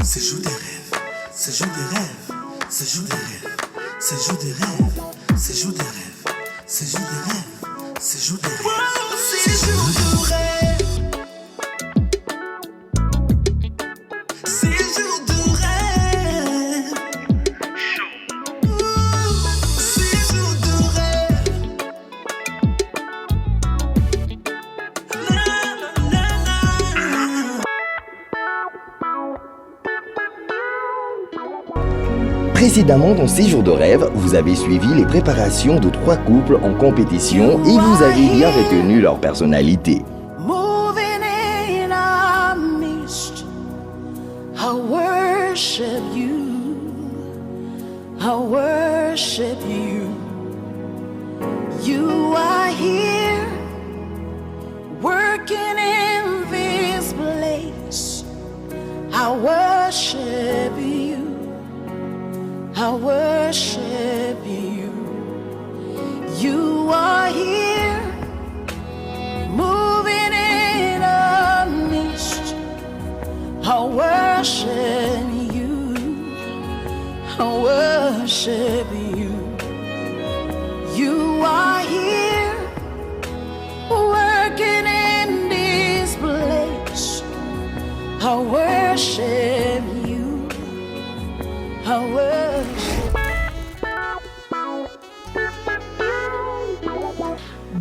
C'est jour des rêves, c'est jour des rêves, c'est jour des rêves, c'est jour des rêves, c'est jour des rêves, c'est jour des rêves, c'est jour des rêves, c'est jour de rêve, c'est jour de rêve, c'est jour de rêve, na na na. Précédemment dans ces jours de rêve, vous avez suivi les préparations de 3 couples en compétition et vous avez bien retenu leur personnalité. Moving in our midst, I worship you. I worship you. You are here, working in this place. I worship you. I worship you. You are here, moving in our midst. I worship you. I worship you. You are here, working in this place. I worship you. I worship.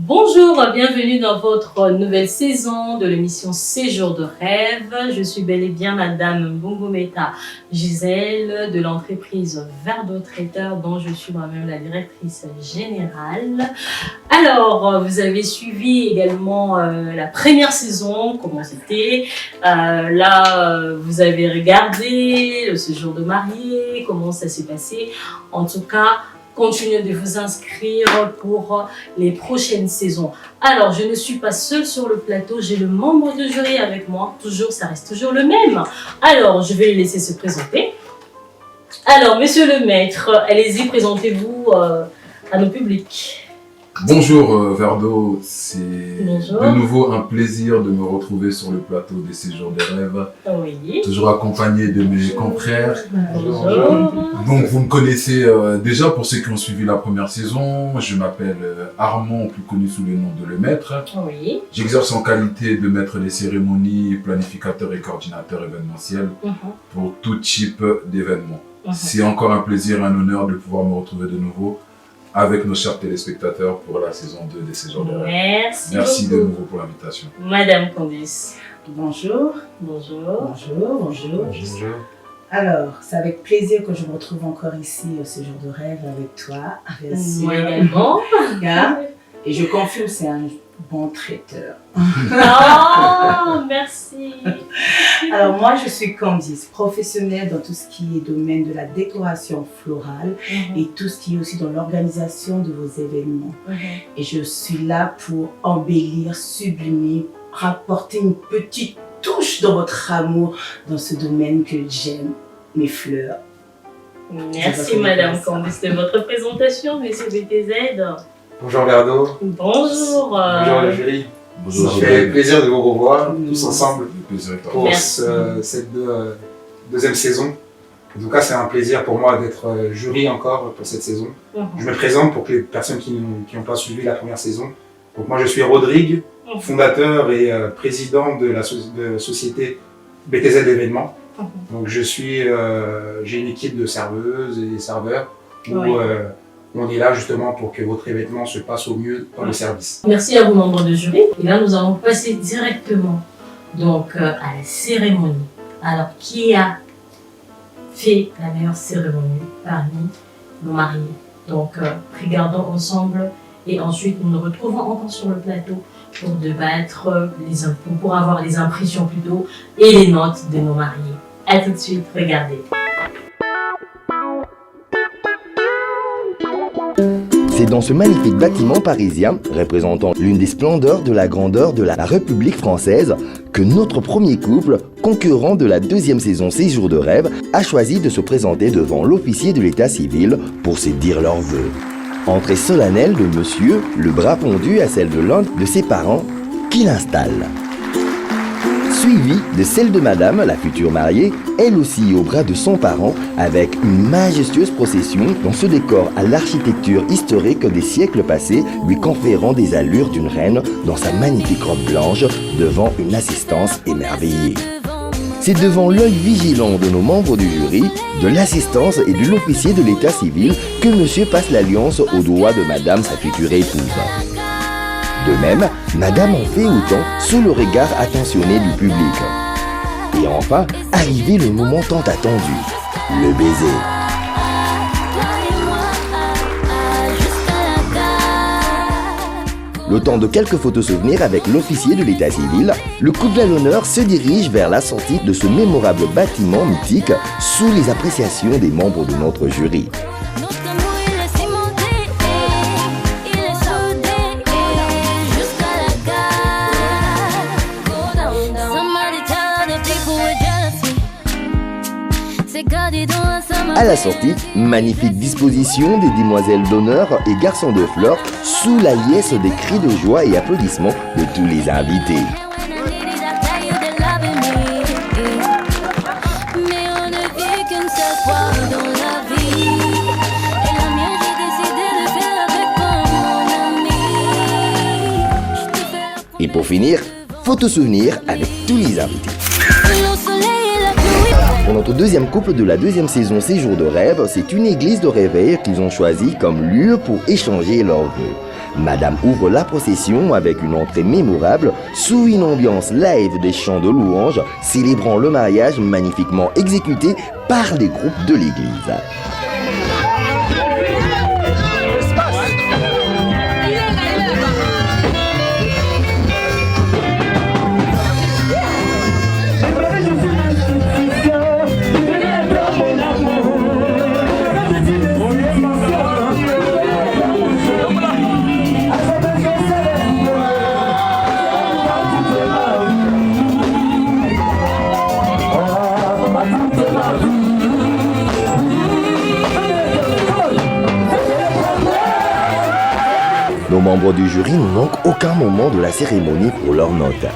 Bonjour, bienvenue dans votre nouvelle saison de l'émission Séjour de rêve. Je suis bel et bien Madame Mbongometa Gisèle de l'entreprise Verdo Traiteur dont je suis moi-même la directrice générale. Alors, vous avez suivi également la première saison, comment c'était. Vous avez regardé le séjour de mariée, comment ça s'est passé. En tout cas, continuez de vous inscrire pour les prochaines saisons. Alors, je ne suis pas seule sur le plateau, j'ai le membre de jury avec moi. Toujours, ça reste toujours le même. Alors, je vais le laisser se présenter. Alors, monsieur le maître, allez-y, présentez-vous à nos publics. Bonjour Verdo, c'est Bonjour. de nouveau un plaisir de me retrouver sur le plateau des Séjours des rêves, Oui. toujours accompagné de mes confrères. Bonjour. Donc vous me connaissez déjà pour ceux qui ont suivi la première saison, je m'appelle Armand, plus connu sous le nom de Le Maître. Oui. J'exerce en qualité de maître des cérémonies, planificateur et coordinateur événementiel pour tout type d'événements. C'est encore un plaisir et un honneur de pouvoir me retrouver de nouveau avec nos chers téléspectateurs pour la saison 2 des Séjours de rêve. Merci de beaucoup. nouveau pour l'invitation. Madame Candice. Bonjour. Bonjour. Bonjour. Alors, c'est avec plaisir que je me retrouve encore ici au Séjour de rêve avec toi, avec Moi également. Gars. Et je confirme, c'est un bon traiteur. Oh, merci. Alors moi, je suis Candice, professionnelle dans tout ce qui est domaine de la décoration florale et tout ce qui est aussi dans l'organisation de vos événements. Et je suis là pour embellir, sublimer, rapporter une petite touche dans votre amour dans ce domaine que j'aime, mes fleurs. Merci Madame Candice de votre présentation, Monsieur BTZ. Bonjour Verdo. Bonjour. Bonjour le jury. Bonjour, Ça fait plaisir de vous revoir tous ensemble Le plaisir est pour Merci. cette deuxième saison. En tout cas, c'est un plaisir pour moi d'être jury encore pour cette saison. Je me présente pour que les personnes qui n'ont pas suivi la première saison. Donc moi, je suis Rodrigue, fondateur et président de la société BTZ d'événements. Donc j'ai une équipe de serveuses et serveurs où on est là justement pour que votre événement se passe au mieux dans le service. Merci à vous membres de jury. Et là, nous allons passer directement donc à la cérémonie. Alors, qui a fait la meilleure cérémonie parmi nos mariés? Donc, regardons ensemble et ensuite nous nous retrouvons encore sur le plateau pour débattre, pour avoir les impressions plutôt et les notes de nos mariés. A tout de suite, regardez. C'est dans ce magnifique bâtiment parisien, représentant l'une des splendeurs de la grandeur de la République française, que notre premier couple, concurrent de la deuxième saison Séjour de rêve, a choisi de se présenter devant l'officier de l'état civil pour se dire leurs vœux. Entrée solennelle de monsieur, le bras pendu à celle de l'un de ses parents, qui l'installe. suivie de celle de Madame, la future mariée, elle aussi au bras de son parent, avec une majestueuse procession dans ce décor à l'architecture historique des siècles passés, lui conférant des allures d'une reine dans sa magnifique robe blanche devant une assistance émerveillée. C'est devant l'œil vigilant de nos membres du jury, de l'assistance et de l'officier de l'état civil que monsieur passe l'alliance au doigt de Madame, sa future épouse. De même, Madame en fait autant sous le regard attentionné du public. Et enfin, arrivé le moment tant attendu, le baiser. Le temps de quelques photos souvenirs avec l'officier de l'état civil, le couple à l'honneur se dirige vers la sortie de ce mémorable bâtiment mythique sous les appréciations des membres de notre jury. À la sortie, magnifique disposition des demoiselles d'honneur et garçons de fleurs sous la liesse des cris de joie et applaudissements de tous les invités. Et pour finir, photo souvenir avec tous les invités. Pour notre deuxième couple de la deuxième saison Séjour de rêve, c'est une église de réveil qu'ils ont choisi comme lieu pour échanger leurs vœux. Madame ouvre la procession avec une entrée mémorable sous une ambiance live des chants de louanges célébrant le mariage magnifiquement exécuté par les groupes de l'église. Nos membres du jury ne manquent aucun moment de la cérémonie pour leurs notes.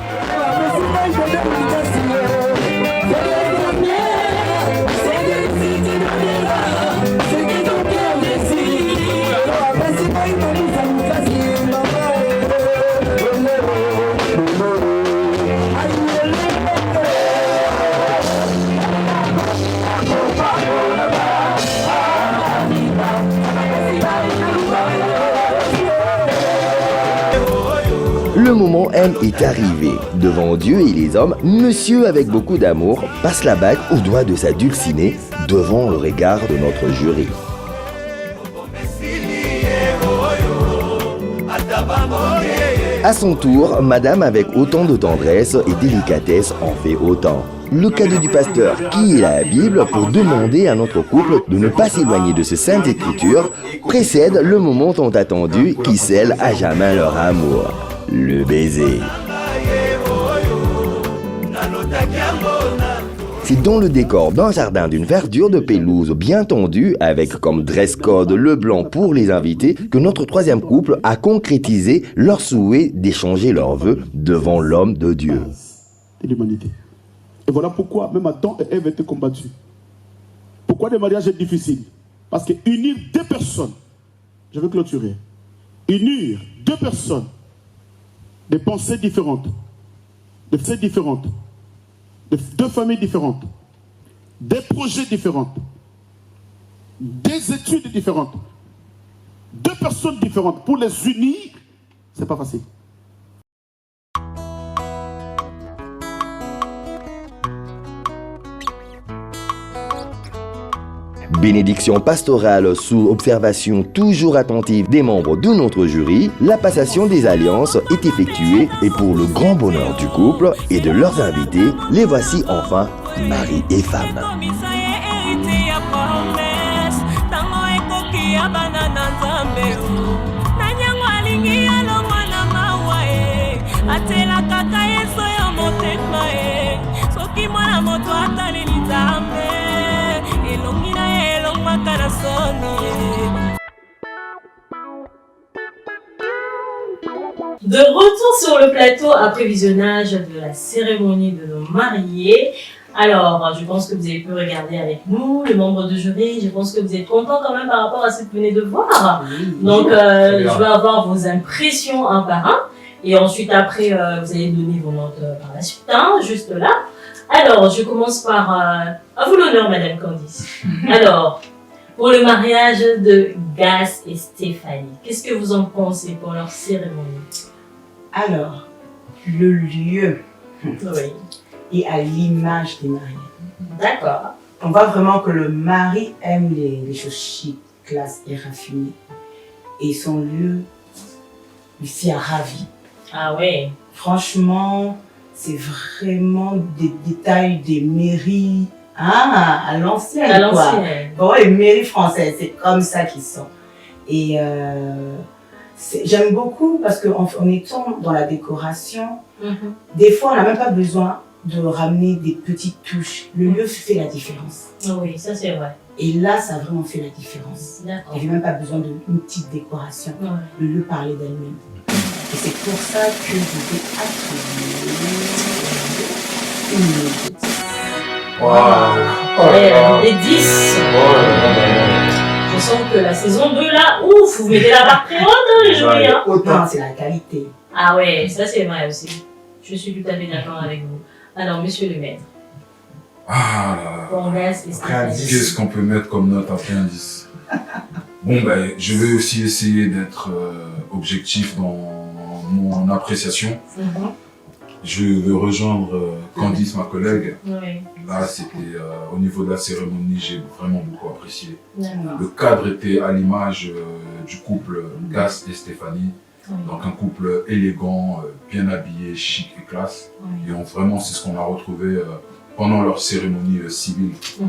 Le moment M est arrivé. Devant Dieu et les hommes, monsieur avec beaucoup d'amour passe la bague au doigt de sa dulcinée devant le regard de notre jury. À son tour, Madame avec autant de tendresse et délicatesse en fait autant. Le cadeau du pasteur qui est la Bible pour demander à notre couple de ne pas s'éloigner de ce sainte écriture précède le moment tant attendu qui scelle à jamais leur amour. Le baiser. C'est dans le décor d'un jardin d'une verdure de pelouse bien tendue, avec comme dress code le blanc pour les invités, que notre troisième couple a concrétisé leur souhait d'échanger leurs vœux devant l'homme de Dieu. Et l'humanité. Et voilà pourquoi même Adam et Ève étaient combattus. Pourquoi le mariage est difficile? Parce que unir deux personnes, je veux clôturer, unir deux personnes, des pensées différentes, de faits différentes, de deux familles différentes, des projets différents, des études différentes, deux personnes différentes, pour les unir, c'est pas facile. Bénédiction pastorale sous observation toujours attentive des membres de notre jury, la passation des alliances est effectuée et pour le grand bonheur du couple et de leurs invités, les voici enfin mari et femme. De retour sur le plateau après visionnage de la cérémonie de nos mariés. Alors, je pense que vous avez pu regarder avec nous, le membre de jury. Je pense que vous êtes content quand même par rapport à ce que vous venez de voir. Donc, je vais avoir vos impressions un par un. Et ensuite, après, vous allez donner vos notes par la suite, hein, juste là. Alors, je commence par... à vous l'honneur, Madame Candice. Alors, pour le mariage de Gas et Stéphanie, qu'est-ce que vous en pensez pour leur cérémonie? Alors, le lieu Oui. est à l'image des mariés. D'accord. On voit vraiment que le mari aime les choses chic, classe et raffinées. Et son lieu lui s'y a ravi. Ah ouais. Franchement, c'est vraiment des détails des mairies, à l'ancienne. À l'ancienne. Bon, les mairies françaises, c'est comme ça qu'ils sont. Et j'aime beaucoup parce qu'en étant dans la décoration, des fois, on n'a même pas besoin de ramener des petites touches. Le lieu fait la différence. Oui, ça c'est vrai. Et là, ça a vraiment fait la différence. D'accord. Il n'y avait même pas besoin d'une petite décoration. Ouais. Le lieu parlait d'elle-même. Et c'est pour ça que je vais attribuer une note. Waouh. Ouais, les 10. Je sens que la saison 2 là, ouf, vous mettez la barre très haute, hein, les jurys. Hein. Autant, c'est la qualité. Ah ouais, ça c'est vrai aussi. Je suis tout à fait d'accord avec vous. Alors, monsieur le maître, Ah là là. pour Gas et Après un Stéphanie. 10. Qu'est-ce qu'on peut mettre comme note après un 10? Bon, ben, je vais aussi essayer d'être objectif dans mon appréciation. Je vais rejoindre Candice, ma collègue. Oui, Là, c'était au niveau de la cérémonie, j'ai vraiment beaucoup apprécié. d'accord. Le cadre était à l'image du couple Gas et Stéphanie. Oui, Donc un couple élégant, bien habillé, chic et classe. oui. Et vraiment, c'est ce qu'on a retrouvé pendant leur cérémonie civile. Mhm.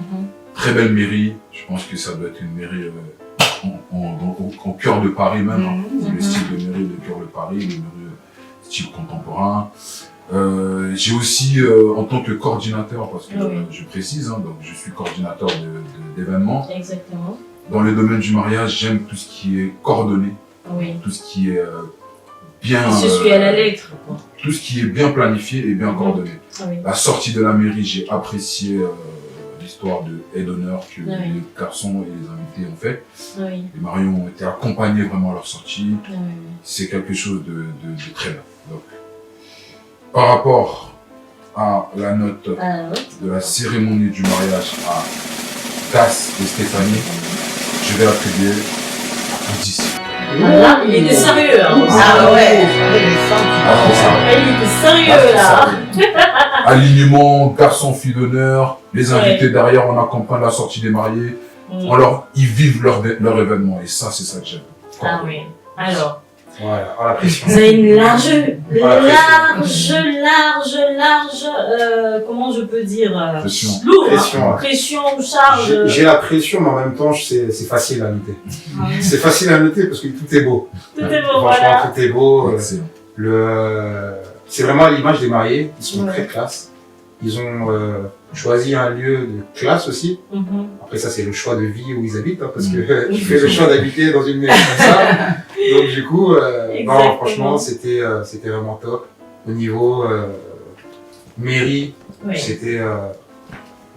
Très belle mairie. Je pense que ça doit être une mairie au cœur de Paris même. Hein. Mhm. Le style de mairie de cœur de Paris, le mairie style contemporain. J'ai aussi, en tant que coordinateur, parce que Oui. je précise, hein, donc je suis coordinateur d'événements. Exactement. Dans le domaine du mariage, j'aime tout ce qui est coordonné, Oui. tout ce qui est bien... Je suis à la lettre, quoi. tout ce qui est bien planifié et bien coordonné. Oui. La sortie de la mairie, j'ai apprécié l'histoire de aide d'honneur que Oui. les garçons et les invités ont fait. Oui. Les mariés ont été accompagnés vraiment à leur sortie. Oui. C'est quelque chose de très bien. Donc, par rapport à la note Alors, de la cérémonie du mariage à Gas et Stéphanie, je vais attribuer un 10. là, il était sérieux, hein. Ah ouais, j'avais les sentiments. Il était sérieux, là. Alignement, garçon, fille d'honneur, les invités derrière, on accompagne la sortie des mariés, ils vivent leur événement et ça, c'est ça que j'aime. Ah oui. Alors, Voilà, à la pression. vous avez une large, comment je peux dire, Pression. lourd, Pression, hein. ouais. Pression, charge. J'ai la pression, mais en même temps, c'est facile à noter. C'est facile à noter parce que tout est beau. Tout est beau, Franchement, voilà. tout est beau. Excellent. C'est vraiment à l'image des mariés. Ils sont Ouais. très classe. Ils ont choisi un lieu de classe aussi. Mhm. Après ça, c'est le choix de vie où ils habitent, hein, parce que Mhm. tu fais le choix d'habiter dans une maison comme ça. Donc du coup, non, Exactement. franchement, c'était vraiment top. Au niveau mairie, Oui. c'était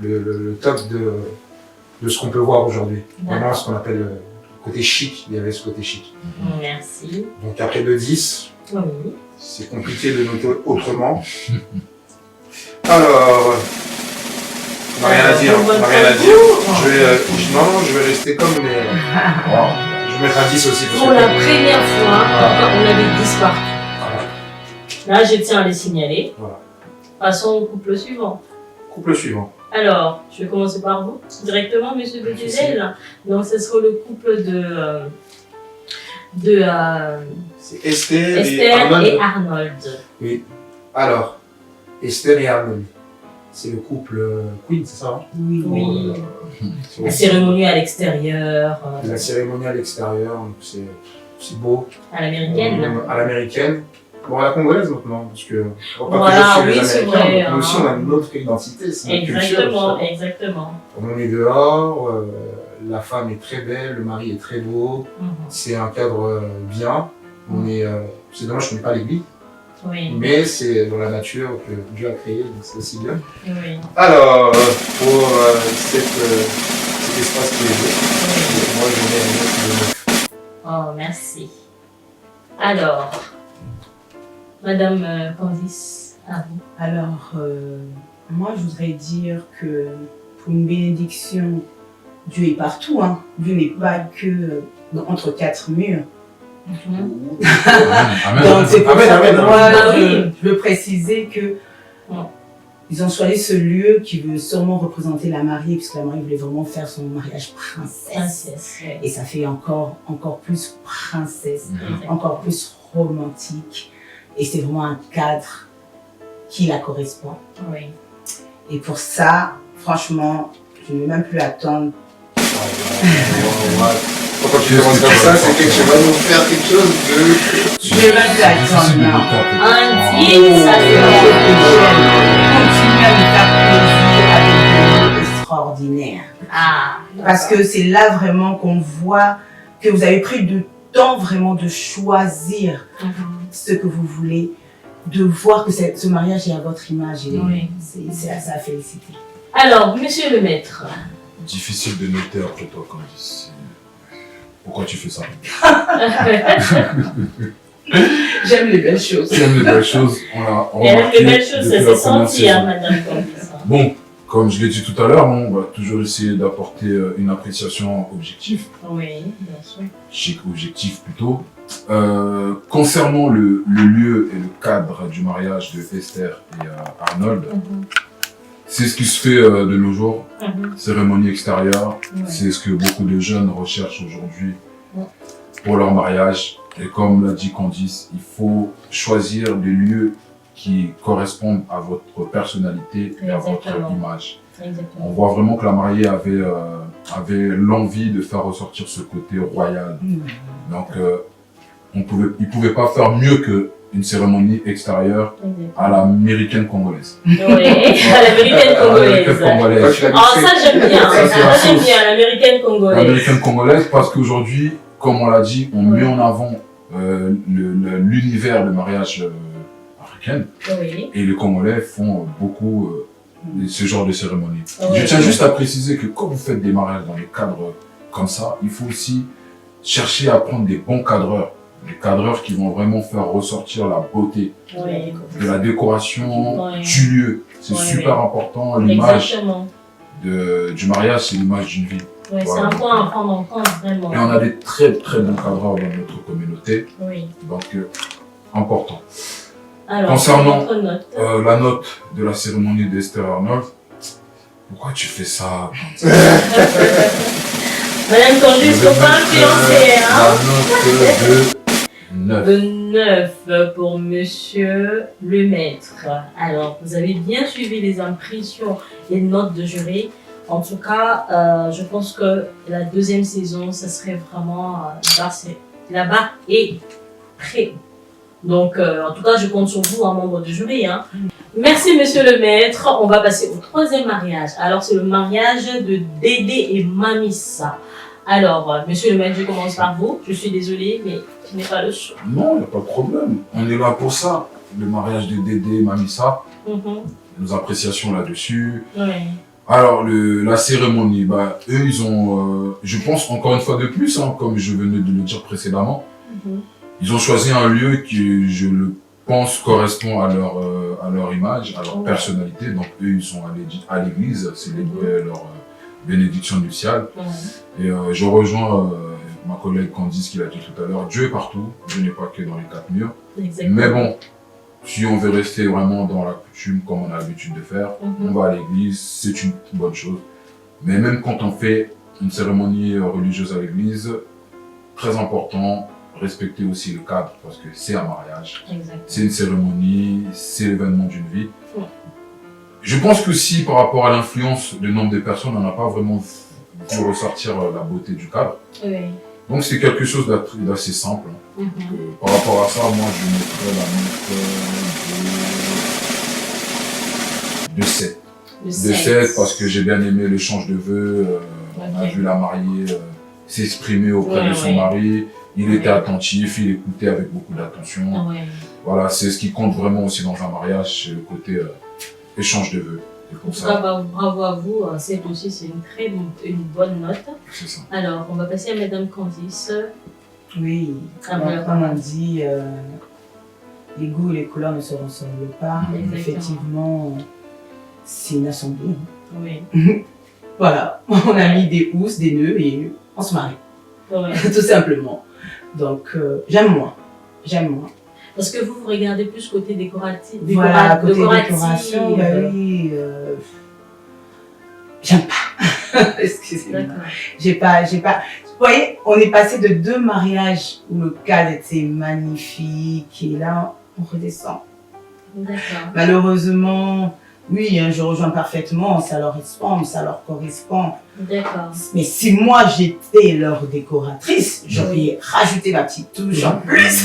le top de ce qu'on peut voir aujourd'hui. Vraiment D'accord. ce qu'on appelle le côté chic. Il y avait ce côté chic. Merci. Donc après de 10, Oui. c'est compliqué de noter autrement. Alors, on n'a rien à dire, on n'a rien à dire. Je vais rester comme les... Je vais mettre un 10 aussi. Parce Pour que- la première fois, on avait 10 partout. Voilà. Là, je tiens à les signaler. Voilà. Passons au couple suivant. Couple suivant. Alors, je vais commencer par vous, directement, monsieur Betizel. Donc, ce sera le couple de C'est Esther, et Esther Arnold. et Arnold. Oui. Alors, Esther et Arnold. C'est le couple Queen, c'est ça, hein? Oui. Oui. C'est La aussi cérémonie à l'extérieur, la cérémonie à l'extérieur, donc c'est beau. à l'américaine. À l'américaine. Bon, à la congolaise maintenant, parce que on va pas Voilà, toujours oui, chez les c'est Américains, vrai, donc nous aussi hein. on a notre identité, c'est notre culture. Exactement, tout ça. exactement. On est dehors, la femme est très belle, le mari est très beau, Mhm. c'est un cadre bien, on est C'est dommage qu'on n'ait pas l'église, Oui. mais c'est dans la nature que Dieu a créé, donc c'est aussi bien. Oui. Alors, pour cet espace qui est beau, moi je mets un 9 de 9. Oh, merci. Alors, Madame Candice, à vous. Alors, moi, je voudrais dire que pour une bénédiction, Dieu est partout. Hein. Dieu n'est pas que entre quatre murs. Amen. Donc, c'est pour ça Amen, que amen, moi, amen. je veux préciser que ils ont choisi ce lieu qui veut sûrement représenter la mariée, puisque la mariée voulait vraiment faire son mariage princesse. Princesse, oui. Et ça fait encore plus princesse, Exactement. encore plus romantique. Et c'est vraiment un cadre qui la correspond. Oui. Et pour ça, franchement, je ne vais même plus attendre. Quand tu demandes comme ça, c'est que tu vas nous faire quelque chose de... Je ne vais même plus attendre, non. Un digne, ça Continuer à nous faire plaisir avec des mots extraordinaires. Ah. Parce que c'est là vraiment qu'on voit que vous avez pris du temps vraiment de choisir ce que vous voulez, de voir que ce mariage est à votre image. Et Oui. c'est à ça à féliciter. Alors, monsieur le maître. Difficile de noter après toi, Candice. Pourquoi tu fais ça? J'aime les belles choses. J'aime les belles choses. On l'a Elle aime remarqué les belles choses, ça depuis s'est la première senti, hein, saison. Madame Candice. Bon, comme je l'ai dit tout à l'heure, on va toujours essayer d'apporter une appréciation objective. Oui, bien sûr. Objectif plutôt. Concernant le lieu et le cadre du mariage de Esther et Arnold, c'est ce qui se fait de nos jours. Cérémonie extérieure, c'est ce que beaucoup de jeunes recherchent aujourd'hui pour leur mariage. Et comme l'a dit Candice, il faut choisir des lieux qui correspondent à votre personnalité et à votre Exactement. image. Exactement. On voit vraiment que la mariée avait l'envie de faire ressortir ce côté royal. Donc, il ne pouvait pas faire mieux qu'une cérémonie extérieure à l'américaine congolaise. Oui, à l'américaine L'américaine congolaise. congolaise. Ah, ça j'aime bien. Ça, c'est la Ça j'aime sauce. bien, l'américaine congolaise. L'américaine congolaise parce qu'aujourd'hui, comme on l'a dit, on met en avant l'univers de mariage africain Oui. et les Congolais font beaucoup ce genre de cérémonie. Oui. Je tiens juste à préciser que quand vous faites des mariages dans des cadres comme ça, il faut aussi chercher à prendre des bons cadreurs. Des cadreurs qui vont vraiment faire ressortir la beauté Oui. de la décoration Oui. du lieu. C'est Oui, super oui. important. L'image Exactement. du mariage, c'est l'image d'une vie. Oui, c'est Voilà. un point à prendre en compte, vraiment. Et on a des très très bons cadreurs dans notre communauté. Oui. Donc, important. Alors, Concernant votre note. la note de la cérémonie d'Esther Arnold, pourquoi tu fais ça? Madame Candice, Je vais faut pas mettre, influencer, hein. La note de 9. De 9 pour monsieur le maître. Alors, vous avez bien suivi les impressions et notes de jury. En tout cas, je pense que la deuxième saison, ça serait vraiment la barre est très haut. Donc, en tout cas, je compte sur vous, un membre du jury. Hein. Merci, monsieur le maître. On va passer au troisième mariage. Alors, c'est le mariage de Dédé et Mamissa. Alors, monsieur le maître, je commence par vous. Je suis désolée, mais je n'ai pas le choix. Non, il n'y a pas de problème. On est là pour ça. Le mariage de Dédé et Mamissa, nos appréciations là-dessus. Oui. Alors, la cérémonie, bah, eux, ils ont, je pense, encore une fois de plus, hein, comme je venais de le dire précédemment, ils ont choisi un lieu qui, je le pense, correspond à leur image, à leur personnalité. Donc, eux, ils sont allés à l'église célébrer leur bénédiction nuptiale. Et je rejoins ma collègue Candice qui l'a dit tout à l'heure, Dieu est partout, Dieu n'est pas que dans les quatre murs. Exactement. Mais bon, si on veut rester vraiment dans la coutume comme on a l'habitude de faire, on va à l'église, c'est une bonne chose. Mais même quand on fait une cérémonie religieuse à l'église, très important, respecter aussi le cadre parce que c'est un mariage, c'est une cérémonie, c'est l'événement d'une vie. Je pense que si par rapport à l'influence du nombre de personnes, on n'a pas vraiment vu ressortir la beauté du cadre. Oui. Donc c'est quelque chose d'assez simple. Donc, par rapport à ça, moi je mettrais la note de 7. De 7 parce que j'ai bien aimé l'échange de vœux. On a vu la mariée s'exprimer auprès de son mari. Il était attentif, il écoutait avec beaucoup d'attention. Ouais. Voilà, c'est ce qui compte vraiment aussi dans un mariage, c'est le côté échange de vœux. Et En pour tout ça, cas, bravo à vous. C'est aussi c'est une bonne note. c'est ça. Alors, on va passer à Madame Candice. Oui, Ah, voilà. comme on dit, les goûts et les couleurs ne se ressemblent pas. Exactement. Effectivement, c'est une assemblée. Oui. Voilà, on a mis des housses, des nœuds et on se marie, Ouais. tout simplement. Donc, j'aime moins. Parce que vous regardez plus côté décoratif. Voilà, côté décoratif. décoration, bah oui, j'aime pas. Excusez-moi. D'accord. J'ai pas. Vous voyez, on est passé de 2 mariages où le cadre était magnifique et là, on redescend. D'accord. Malheureusement, oui, hein, je rejoins parfaitement, ça leur correspond. D'accord. Mais si moi j'étais leur décoratrice, j'aurais rajouté ma petite touche en plus.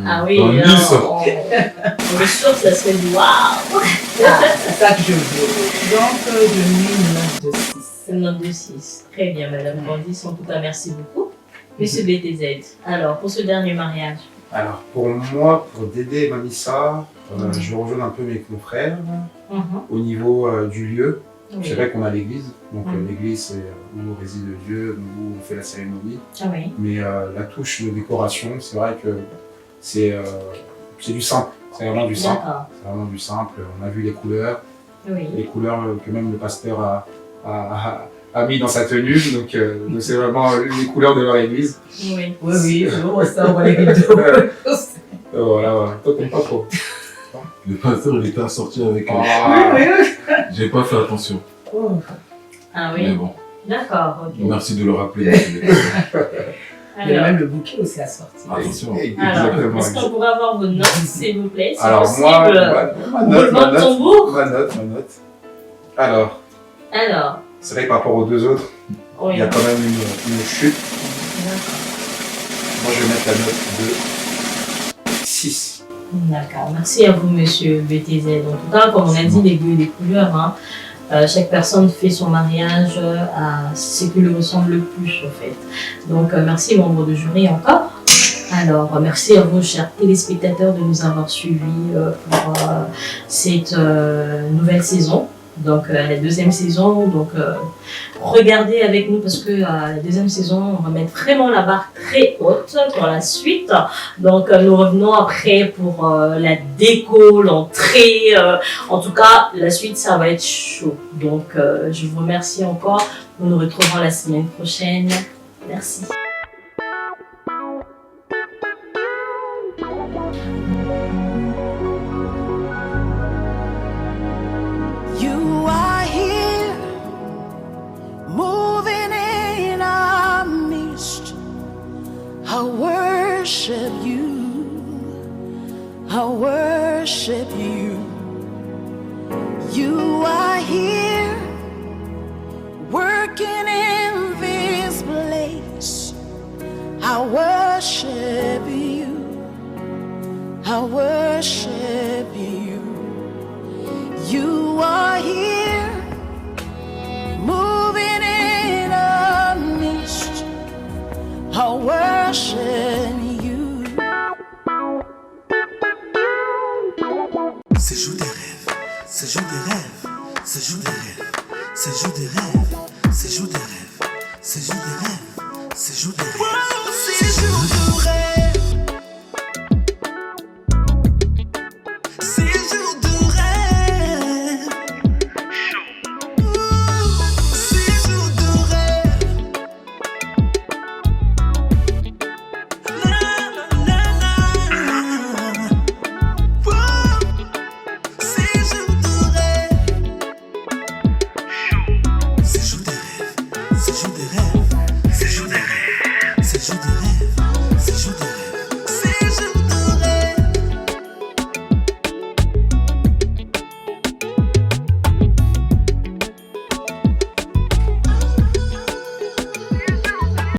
Ah oui, Dans le là, luxe. on est sûr que ça serait du waouh. Ah, c'est ça que je veux. Donc, je mets une note de 6. Une note de 6. Très bien, Madame Candice. En tout cas, merci beaucoup. Monsieur BTZ. Alors, pour ce dernier mariage. Alors, pour moi, pour Dédé et Manissa, je rejoins un peu mes confrères au niveau du lieu. Oui. C'est vrai qu'on a l'église, donc l'église c'est où réside Dieu, où on fait la cérémonie. Ah oui. Mais la touche de décoration, c'est vrai que c'est du simple. C'est vraiment du simple. D'accord. C'est vraiment du simple. On a vu les couleurs Oui. que même le pasteur a mis dans sa tenue. Donc c'est vraiment les couleurs de leur église. Oui. Oui, on voit ça, on voit les vidéos. Voilà. Toi, t'aimes pas trop. Le pasteur, il était assorti avec Oui. J'ai pas fait attention. Oh. Ah Mais oui. bon, D'accord. Ok. merci de le rappeler. dans tous les cas. Il y a Alors, même le bouquet aussi à sortir. Attention. Exactement. est-ce qu'on pourrait avoir vos notes, s'il vous plaît? Si Alors possible, moi, ma roulement de tambour. note. Alors, Alors, c'est vrai que par rapport aux deux autres, oui. il y a quand même une chute. D'accord. Moi, je vais mettre la note de 6. D'accord, merci à vous, monsieur BTZ. En tout cas, comme on a dit, les goûts et les couleurs, hein, chaque personne fait son mariage à ce qui lui ressemble le plus, en fait. Donc, merci, membres de jury, encore. Alors, merci à vous, chers téléspectateurs, de nous avoir suivis pour cette nouvelle saison. Donc, la deuxième saison. Donc, regardez avec nous parce que la deuxième saison, on va mettre vraiment la barre très haute pour la suite. Donc, nous revenons après pour la déco, l'entrée. En tout cas, la suite, ça va être chaud. Donc, je vous remercie encore. Nous nous retrouvons la semaine prochaine. Merci. You are here, moving in our midst. I worship you. I worship you. You are here, working in this place. I worship you. I worship you. You are here, moving in our midst. I worship you. C'est jour des rêves, c'est jour des rêves, c'est jour des rêves, c'est jour des rêves, c'est jour des rêves, c'est jour des rêves, c'est jour des rêves, c'est jour de rêve.